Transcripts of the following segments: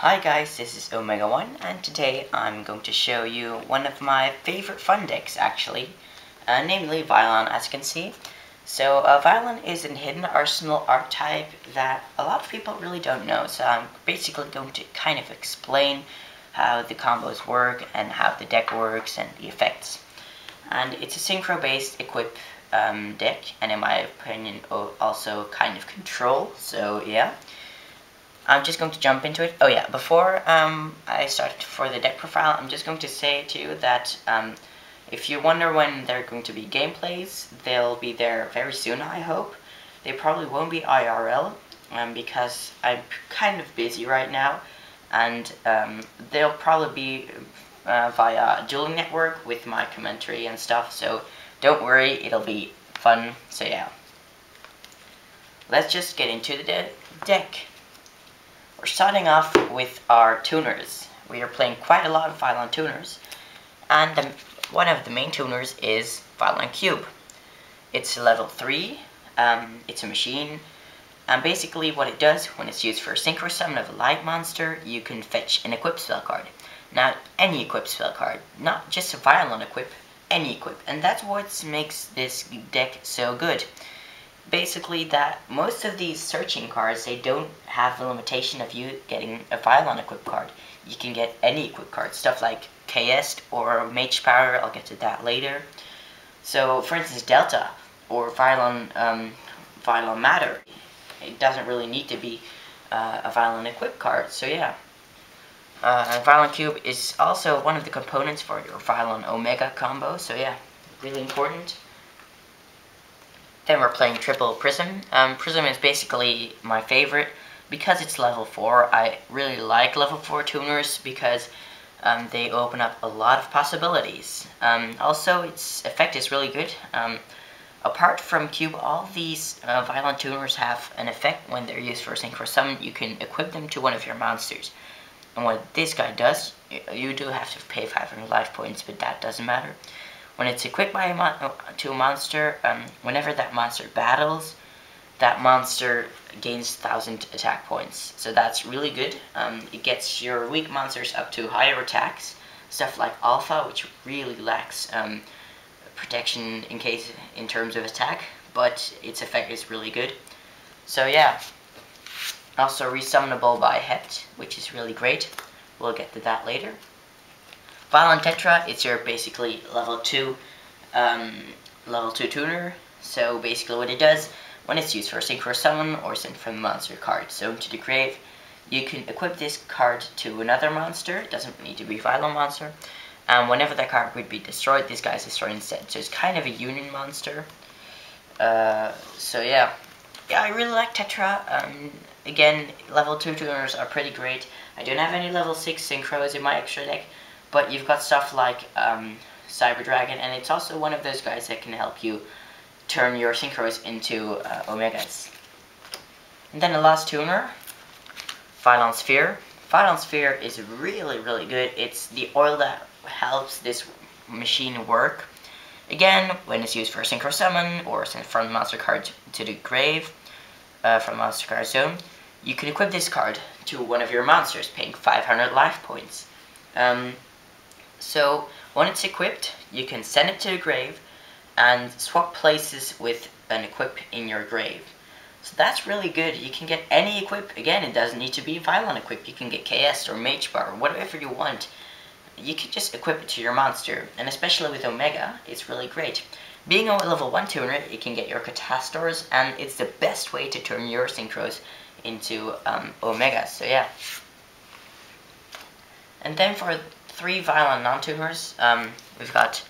Hi guys, this is Omega 1 and today I'm going to show you one of my favorite fun decks actually, namely Vylon, as you can see. So Vylon is a hidden arsenal archetype that a lot of people really don't know, so I'm basically going to kind of explain how the combos work and how the deck works and the effects. And it's a synchro based equip deck, and in my opinion also kind of control, so yeah. I'm just going to jump into it. Oh yeah, before I start for the deck profile, I'm just going to say to you that if you wonder when there are going to be gameplays, they'll be there very soon, I hope. They probably won't be IRL, because I'm kind of busy right now, and they'll probably be via dueling network with my commentary and stuff, so don't worry, it'll be fun, so yeah. Let's just get into the deck. We're starting off with our tuners. We are playing quite a lot of Vylon tuners, and one of the main tuners is Vylon Cube. It's level 3, it's a machine, and basically what it does when it's used for a synchro summon of a light monster, you can fetch an equip spell card. Now, any equip spell card, not just a Vylon equip, any equip, and that's what makes this deck so good. Basically that most of these searching cards, they don't have the limitation of you getting a Vylon equip card. You can get any equip card, stuff like Catastor or Mage Power, I'll get to that later. So for instance Delta or Vylon Matter, it doesn't really need to be a Vylon equip card, so yeah. Vylon Cube is also one of the components for your Vylon Omega combo, so yeah, really important. Then we're playing Triple Prism. Prism is basically my favorite because it's level 4. I really like level 4 tuners because they open up a lot of possibilities. Also, its effect is really good. Apart from Cube, all these Vylon tuners have an effect when they're used for synchro summon. You can equip them to one of your monsters. And what this guy does, you do have to pay 500 life points, but that doesn't matter. When it's equipped by to a monster, whenever that monster battles, that monster gains 1,000 attack points. So that's really good. It gets your weak monsters up to higher attacks. Stuff like Alpha, which really lacks protection in terms of attack, but its effect is really good. So yeah. Also resummonable by hept, which is really great. We'll get to that later. Vylon Tetra, it's your basically level 2 tuner. So basically what it does, when it's used for a synchro summon or sent from the monster card zone to the grave, you can equip this card to another monster. It doesn't need to be a Vylon monster. And whenever that card would be destroyed, this guy's destroyed instead. So it's kind of a union monster. So yeah. Yeah, I really like Tetra. Again, level 2 tuners are pretty great. I don't have any level 6 synchros in my extra deck, but you've got stuff like Cyber Dragon, and it's also one of those guys that can help you turn your synchros into Omegas. And then the last tuner, Vylon Sphere. Vylon Sphere is really, really good. It's the oil that helps this machine work. Again, when it's used for a synchro summon or sent from the monster card to the grave from the monster card zone, you can equip this card to one of your monsters, paying 500 life points. So when it's equipped, you can send it to the grave and swap places with an equip in your grave. So that's really good. You can get any equip. Again, it doesn't need to be Vylon equip. You can get KS or Mage Power, whatever you want. You can just equip it to your monster, and especially with Omega, it's really great. Being a level 1 tuner, it can get your Catastors, and it's the best way to turn your synchros into Omegas, so yeah. And then for 3 Vylon non-tuners, we've got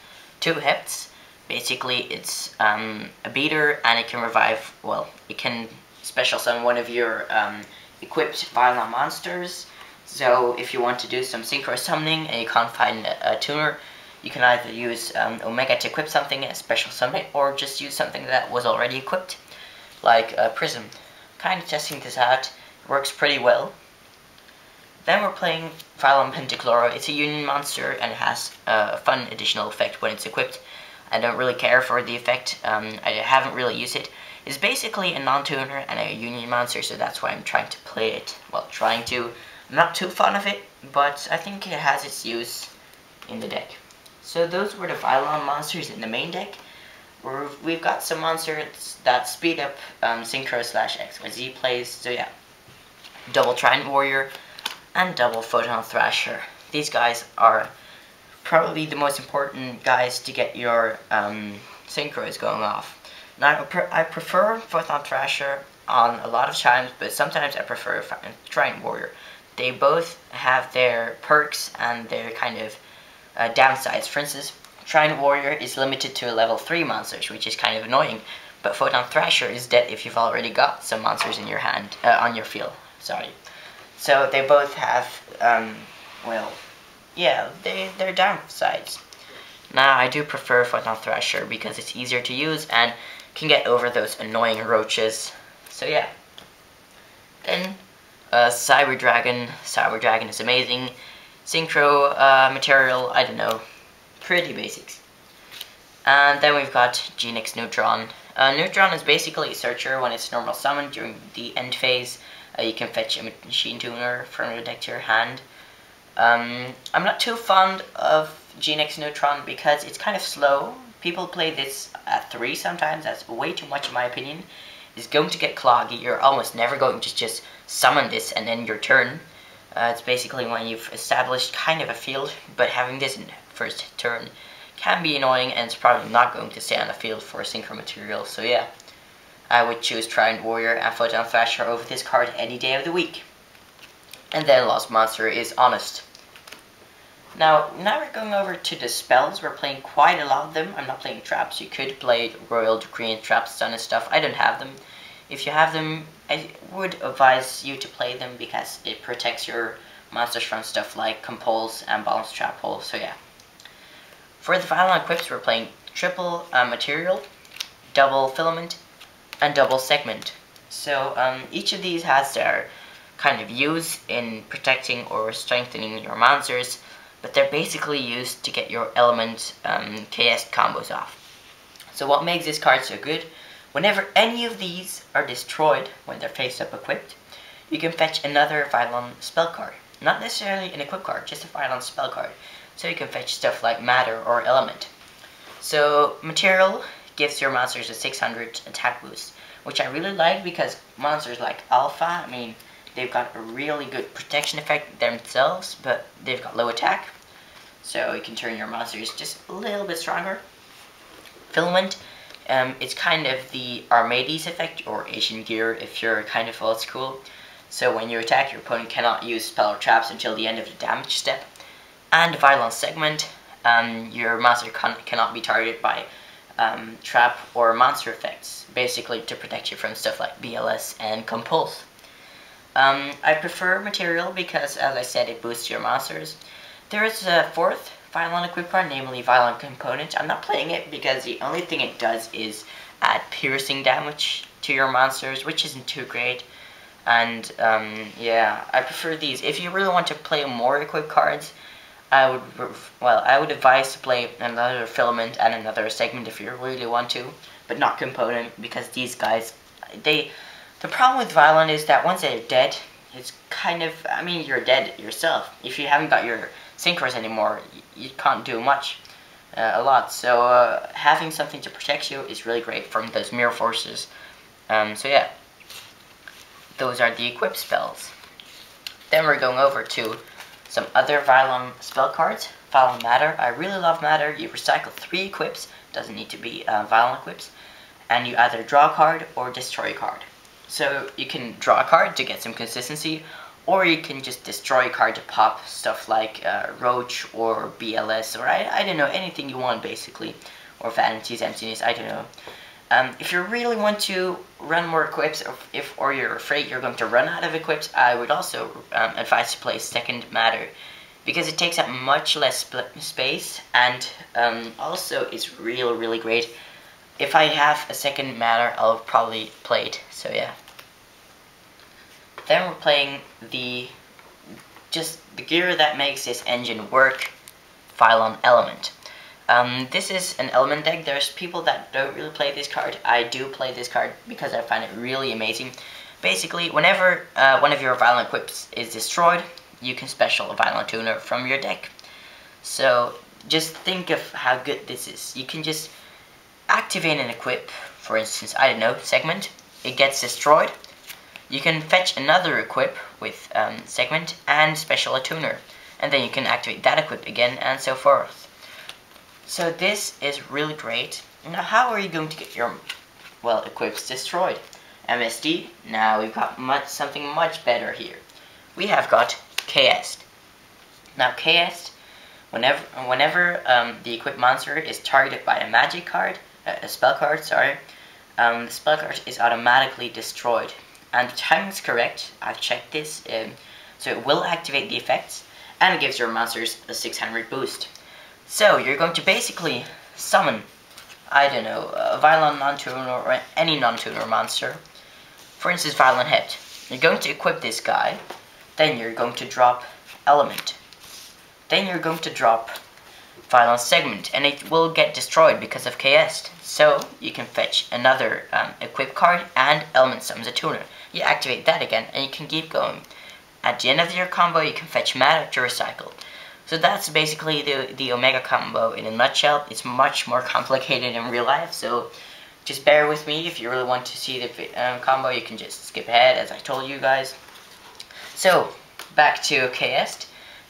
2 hepts. Basically, it's a beater, and it can revive, well, it can special summon one of your equipped Vylon monsters. So if you want to do some synchro summoning and you can't find a tuner, you can either use Omega to equip something and special summon it, or just use something that was already equipped, like Prism. Kind of testing this out, it works pretty well. Then we're playing Vylon Pentachloro. It's a union monster and it has a fun additional effect when it's equipped. I don't really care for the effect, I haven't really used it. It's basically a non-tuner and a union monster, so that's why I'm trying to play it. Well, trying to. I'm not too fond of it, but I think it has its use in the deck. So those were the Vylon monsters in the main deck. We've got some monsters that speed up Synchro / XYZ plays, so yeah. Double Trident Warrior and double Photon Thrasher. These guys are probably the most important guys to get your synchros going off. Now, I prefer Photon Thrasher on a lot of times, but sometimes I prefer Trident Warrior. They both have their perks and their kind of downsides. For instance, Trident Warrior is limited to level 3 monsters, which is kind of annoying, but Photon Thrasher is dead if you've already got some monsters in your hand, on your field, sorry. So they both have, well, yeah, they're downsides. Now, I do prefer Photon Thrasher because it's easier to use and can get over those annoying roaches. So yeah. Then, Cyber Dragon. Cyber Dragon is amazing. Synchro material, I don't know. Pretty basics. And then we've got Genex Neutron. Neutron is basically a searcher when it's normal summon during the end phase. You can fetch a machine tuner from your deck to your hand. I'm not too fond of Genex Neutron because it's kind of slow. People play this at 3 sometimes. That's way too much in my opinion. It's going to get cloggy. You're almost never going to just summon this and end your turn. It's basically when you've established kind of a field, but having this in first turn can be annoying, and it's probably not going to stay on the field for a synchro material. So yeah, I would choose Trident Warrior and Photon Thrasher over this card any day of the week. And then last monster is Honest. Now we're going over to the spells. We're playing quite a lot of them. I'm not playing traps. You could play Royal Decree and traps, stun and stuff. I don't have them. If you have them, I would advise you to play them because it protects your monsters from stuff like Compulse and Balance Trap Hole. So yeah. For the Vylon equips, we're playing triple material, double filament, and double segment. So each of these has their kind of use in protecting or strengthening your monsters, but they're basically used to get your element KS combos off. So what makes this card so good? Whenever any of these are destroyed when they're face up equipped, you can fetch another Vylon spell card. Not necessarily an equip card, just a Vylon spell card. So you can fetch stuff like Matter or Element. So material gives your monsters a 600 attack boost, which I really like because monsters like Alpha, I mean, they've got a really good protection effect themselves, but they've got low attack. So you can turn your monsters just a little bit stronger. Filament, it's kind of the Armades effect, or Asian Gear if you're kind of old school. So when you attack, your opponent cannot use spell or traps until the end of the damage step. And Vylon Segment, your monster cannot be targeted by trap or monster effects, basically to protect you from stuff like BLS and Compulse. I prefer material because, as I said, it boosts your monsters. There is a fourth Vylon equip card, namely Vylon Component. I'm not playing it because the only thing it does is add piercing damage to your monsters, which isn't too great. And yeah, I prefer these. If you really want to play more equip cards, I would advise to play another filament and another segment if you really want to, but not component, because these guys, the problem with Vylon is that once they're dead, it's kind of, I mean, you're dead yourself. If you haven't got your synchros anymore, you can't do much, a lot. So having something to protect you is really great from those mirror forces. So yeah, those are the equip spells. Then we're going over to some other Vylon spell cards. Vylon Matter. I really love Matter. You recycle 3 equips. Doesn't need to be Vylon equips. And you either draw a card or destroy a card. So you can draw a card to get some consistency, or you can just destroy a card to pop stuff like Roach or BLS, or I don't know, anything you want basically. Or Vanity's Emptiness, I don't know. If you really want to run more equips, or you're afraid you're going to run out of equips, I would also advise to play second Matter, because it takes up much less space, and also it's really great. If I have a second Matter, I'll probably play it, so yeah. Then we're playing the gear that makes this engine work, Vylon Element. This is an element deck. There's people that don't really play this card. I do play this card because I find it really amazing. Basically, whenever one of your Vylon equips is destroyed, you can special a Vylon tuner from your deck. So just think of how good this is. You can just activate and equip, for instance, I don't know, segment, it gets destroyed. You can fetch another equip with segment and special a tuner, and then you can activate that equip again, and so forth. So this is really great. Now how are you going to get your, well, equips destroyed? MSD, now we've got something much better here. We have got KS. Now KS, whenever the equipped monster is targeted by a magic card, a spell card, sorry, the spell card is automatically destroyed. And the timing is correct, I've checked this, so it will activate the effects, and it gives your monsters a 600 boost. So you're going to basically summon, I don't know, a Vylon non-tuner or any non-tuner monster. For instance, Vylon hept. You're going to equip this guy, then you're going to drop element. Then you're going to drop Vylon segment, and it will get destroyed because of KS. So you can fetch another equip card and element summons a tuner. You activate that again, and you can keep going. At the end of your combo, you can fetch Matter to recycle. So that's basically the Omega combo in a nutshell. It's much more complicated in real life, so just bear with me. If you really want to see the combo, you can just skip ahead, as I told you guys. So back to KS.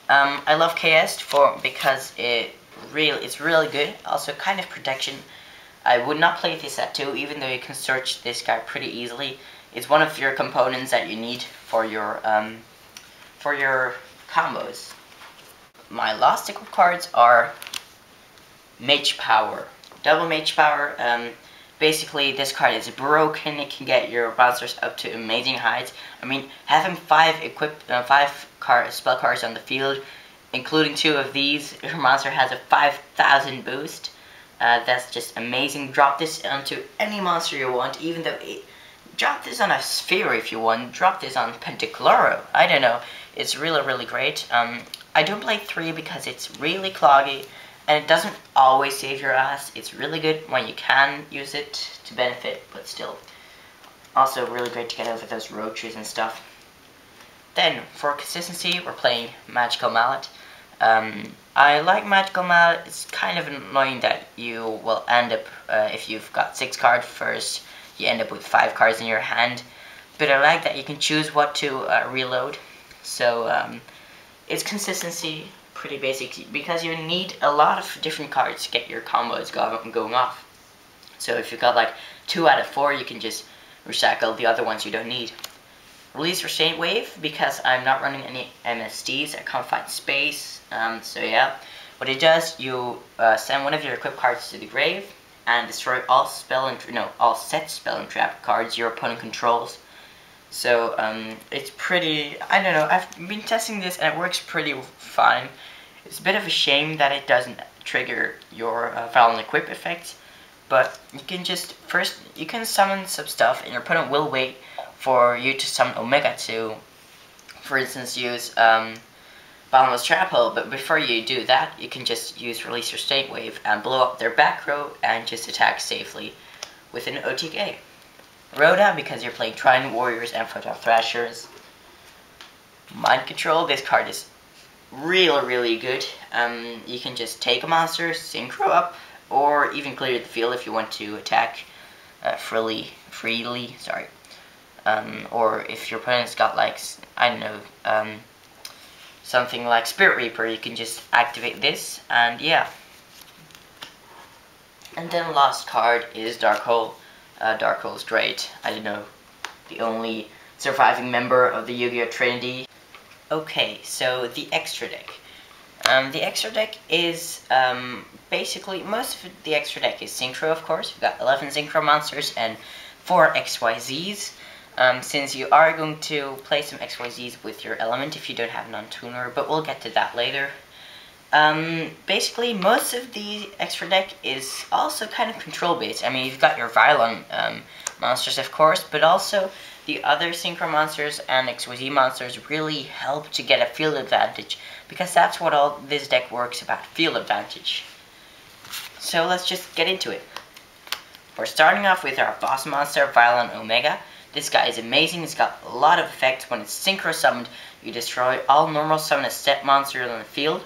I love KS because it's really good. Also kind of protection. I would not play this at 2, even though you can search this guy pretty easily. It's one of your components that you need for your combos. My last equip cards are Mage Power. Double Mage Power. Basically, this card is broken. It can get your monsters up to amazing heights. I mean, having 5 spell cards on the field, including 2 of these, your monster has a 5,000 boost. That's just amazing. Drop this onto any monster you want, even though drop this on a sphere if you want. Drop this on pentachloro. I don't know. It's really great. I don't play 3 because it's really cloggy, and it doesn't always save your ass. It's really good when you can use it to benefit, but still. Also really great to get over those roaches and stuff. Then, for consistency, we're playing Magical Mallet. I like Magical Mallet. It's kind of annoying that you will end up, if you've got 6 cards first, you end up with 5 cards in your hand. But I like that you can choose what to reload. So, it's consistency, pretty basic, because you need a lot of different cards to get your combos going off. So if you've got like 2 out of 4, you can just recycle the other ones you don't need. Release Restraint Wave, because I'm not running any MSDs, I can't find space, so yeah. What it does, you send one of your equipped cards to the grave, and destroy all set spell and trap cards your opponent controls. So, it's pretty, I don't know, I've been testing this and it works pretty fine. It's a bit of a shame that it doesn't trigger your Vylon equip effects, but you can just, first, you can summon some stuff and your opponent will wait for you to summon Omega to, for instance, use Bottomless Trap Hole, but before you do that, you can just use Release Restraint Wave and blow up their back row and just attack safely with an OTK. Rhoda, because you're playing Trident Warriors and Photon Thrashers. Mind Control, this card is really good. You can just take a monster, synchro up, or even clear the field if you want to attack freely, sorry. Or if your opponent's got like, I don't know, something like Spirit Reaper, you can just activate this, and yeah. And then last card is Dark Hole. Dark Hole is great. I don't know, the only surviving member of the Yugioh Trinity. Okay, so the extra deck. The extra deck is basically, most of the extra deck is synchro, of course. We've got 11 synchro monsters and 4 XYZs. Since you are going to play some XYZs with your element if you don't have non-tuner, but we'll get to that later. Basically, most of the extra deck is also kind of control based. I mean, you've got your Vylon monsters, of course, but also the other synchro monsters and XYZ monsters really help to get a field advantage, because that's what all this deck works about, field advantage. So let's just get into it. We're starting off with our boss monster, Vylon Omega. This guy is amazing. It's got a lot of effects. When it's synchro summoned, you destroy all normal summon a step monster on the field.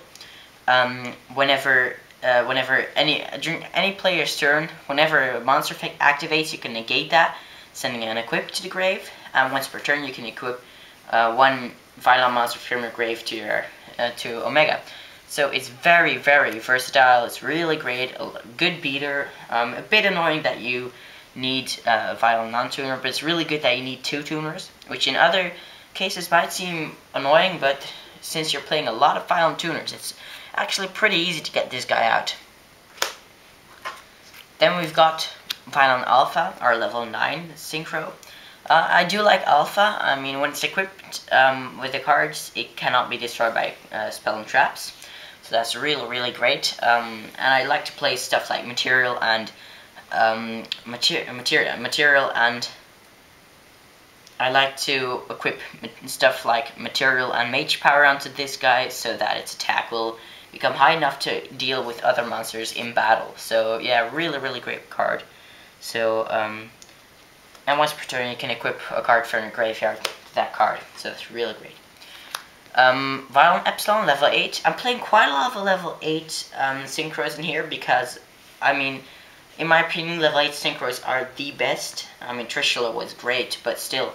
Whenever during any player's turn, whenever a monster effect activates, you can negate that, sending an equip to the grave. And once per turn, you can equip one Vylon monster from your grave to your to Omega. So it's very, very versatile. It's really great. A good beater. A bit annoying that you need a Vylon non-tuner, but it's really good that you need 2 tuners, which in other cases might seem annoying, but since you're playing a lot of Vylon tuners, it's actually pretty easy to get this guy out. Then we've got Vylon Alfa, our level 9 synchro. I do like Alpha. I mean, when it's equipped with the cards, it cannot be destroyed by spell and traps. So that's really great. And I like to play stuff like material and I like to equip stuff like material and Mage Power onto this guy so that its attack will become high enough to deal with other monsters in battle. So yeah, really great card. So and once per turn you can equip a card from your graveyard to that card. So that's really great. Vylon Epsilon, level 8. I'm playing quite a lot of level 8 synchros in here because, I mean, in my opinion, level 8 synchros are the best. I mean, Trishula was great, but still.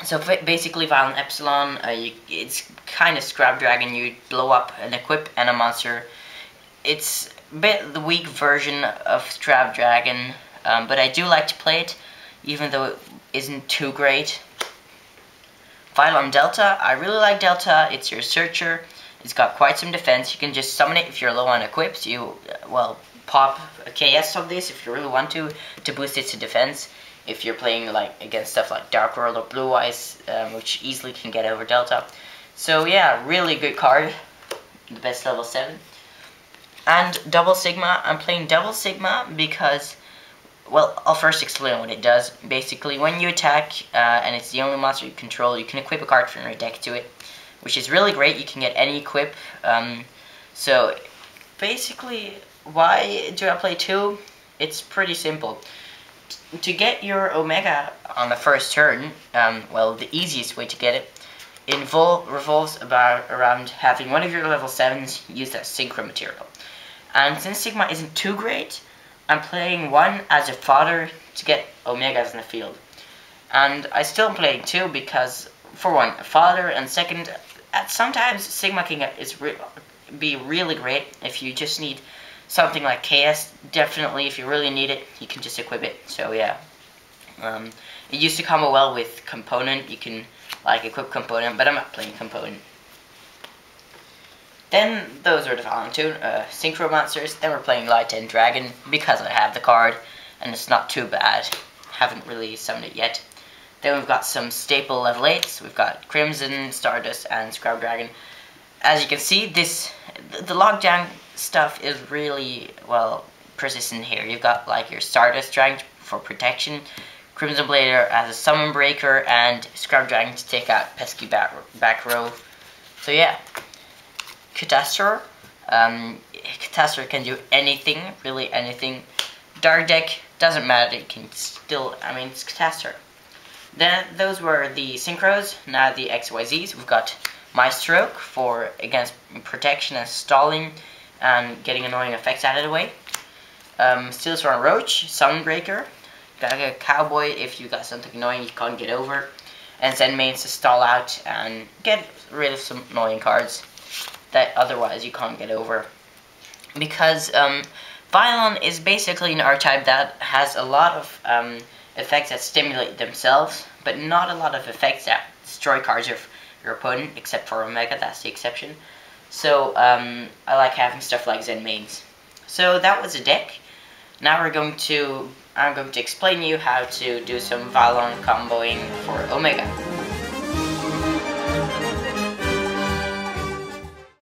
So basically, Vylon Epsilon, it's kind of Scrap Dragon. You blow up an equip and a monster. It's a bit the weak version of Scrap Dragon, but I do like to play it, even though it isn't too great. Vylon Delta, I really like Delta. It's your searcher. It's got quite some defense. You can just summon it if you're low on equips. You, well, pop a KS of this if you really want to boost its defense. If you're playing like against stuff like Dark World or Blue Eyes, which easily can get over Delta. So yeah, really good card. The best level 7. And Double Sigma, I'm playing Double Sigma because, well, I'll first explain what it does. Basically, when you attack, and it's the only monster you control, you can equip a card from your deck to it, which is really great. You can get any equip. So, basically, why do I play 2? It's pretty simple. To get your Omega on the first turn, well, the easiest way to get it, revolves around having one of your level 7s use that synchro material. And since Sigma isn't too great, I'm playing 1 as a fodder to get Omegas in the field. And I still am playing 2 because, for 1, a fodder, and second, sometimes Sigma can be really great if you just need something like KS. Definitely, if you really need it, you can just equip it. So yeah. It used to combo well with Component. You can like equip Component, but I'm not playing Component. Then those are the Vylon synchro monsters. Then we're playing Light and Dragon because I have the card and it's not too bad. Haven't really summoned it yet. Then we've got some staple level 8s. We've got Crimson, Stardust, and Scrap Dragon. As you can see, the lockdown stuff is really, well, persistent here. You've got like your Stardust Dragon for protection, Crimson Blader as a summon breaker, and Scrap Dragon to take out pesky back row. So yeah. Catastor. Catastor can do anything, really anything. Dark deck, doesn't matter, it can still, I mean, it's Catastor. Then, those were the synchros. Now the XYZs. We've got maestroke for against protection and stalling and getting annoying effects out of the way. Steelswarm Roach, Sunbreaker. Gagaga Cowboy if you got something annoying you can't get over. And zenmaines to stall out and get rid of some annoying cards that otherwise you can't get over. Because Vylon is basically an archetype that has a lot of effects that stimulate themselves, but not a lot of effects that destroy cards of your opponent, except for Omega, that's the exception. So I like having stuff like zenmaines. So that was a deck. Now I'm going to explain you how to do some Vylon comboing for Omega.